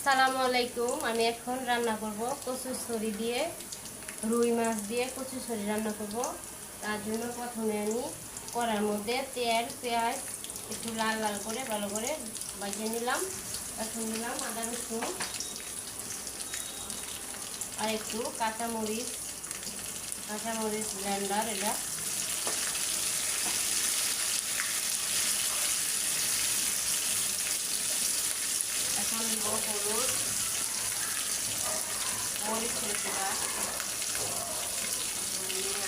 আসসালামু আলাইকুম। আমি এখন রান্না করব কচুরছড়ি দিয়ে, রুই মাছ দিয়ে কচুরছড়ি রান্না করব। তার জন্য প্রথমে আমি কড়ার মধ্যে তেল পেঁয়াজ একটু লাল লাল করে ভালো করে ভাজিয়ে নিলাম। এখন নিলাম আদা রসুন আর একটু কাঁচামরিচ ব্লেন্ডার এটা। এখন দিব হলুদ, মরিচের গুঁড়া, ধনিয়া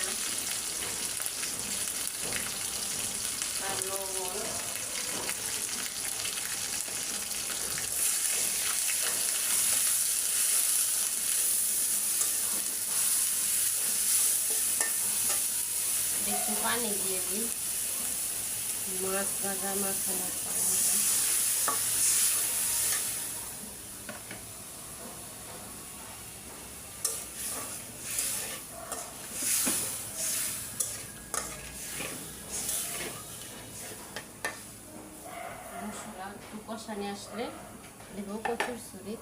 আর লবণ। একটু পানি দিয়ে দিই, মাছ ভাজা মশলার পানিটা। মশলা একটু কষানি আসলে দেবো কচুরছড়ি।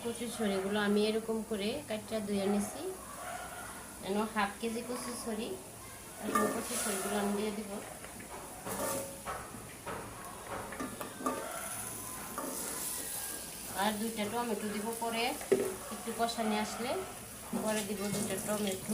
কচুরছড়িগুলো আমি এরকম করে কাটটা ধুয়ে নিছি। যেন হাফ কেজি কচুরছড়ি, এখন কচুরছড়িগুলো আমি দিয়ে দিব। আর দুইটা টমেটো দিব পরে, একটু কষানি আসলে পরে দিব দুইটা টমেটো।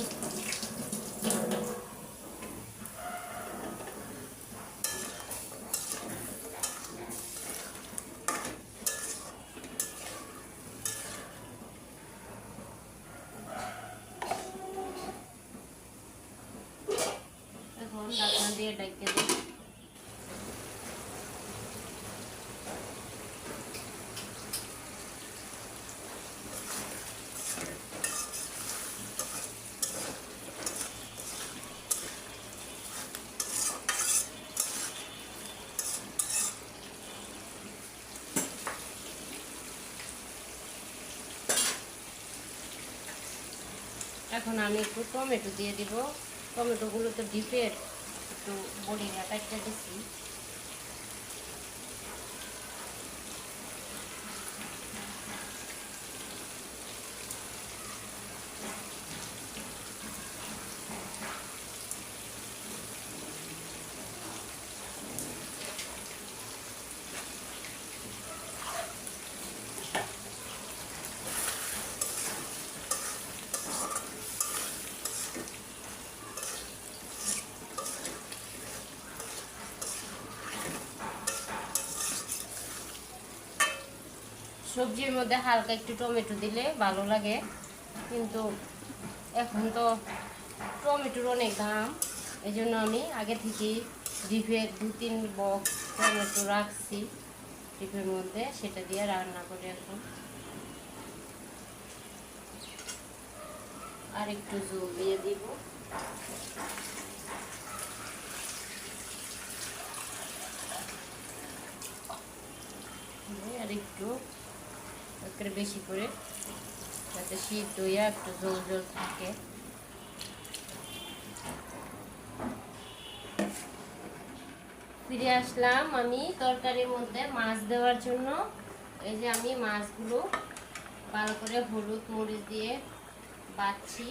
এখন ঢাকনা দিয়ে ঢেকে দিই। এখন আমি একটু টমেটো দিয়ে দিব। টমেটোগুলো তো ডিপের একটু বড়ি কাটতে দিচ্ছি। সবজির মধ্যে হালকা একটু টমেটো দিলে ভালো লাগে, কিন্তু এখন তো টমেটোর অনেক দাম। এই জন্য আমি আগে থেকেই ডিপের 2-3 বক্স টমেটো রাখছি ডিপের মধ্যে, সেটা দিয়ে রান্না করি এখন। আর একটু জল দিয়ে দিব। আর একটু বেশি করে, যাতে শীত হইয়া একটু জল জল থাকে। ফিরে আসলাম আমি তরকারির মধ্যে মাছ দেওয়ার জন্য। এই যে আমি মাছগুলো ভালো করে হলুদ মরিচ দিয়ে বাছছি।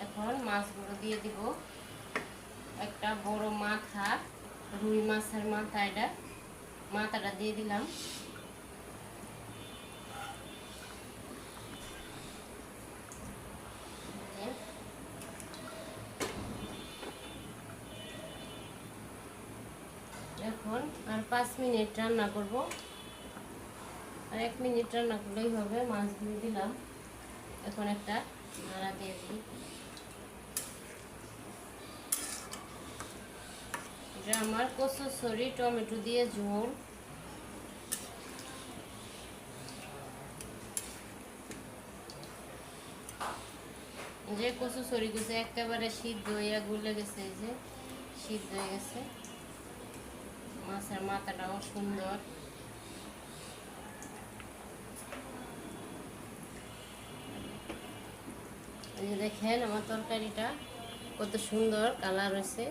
এখন মাছগুলো দিয়ে দিব। একটা বড় মাথা, রুই মাছের মাথা, এটা মাথাটা দিয়ে দিলাম। এখন আর 5 মিনিট রান্না করব, আর 1 মিনিট রান্না করলেই হবে। মাছগুলো দিলাম, এখন একটা নাড়া দিয়ে দিই। এটা আমার কচুরছড়ি টমেটো দিয়ে ঝোল। যে কচুরছড়ি গুছে একেবারে সিদ্ধ হইয়া গুলে গেছে, এই যে সিদ্ধ হয়ে গেছে। মাছের মাথাটাও সুন্দর। এই যে দেখেন আমার তরকারিটা কত সুন্দর কালার হয়েছে।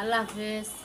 আল্লাহ হাফেজ।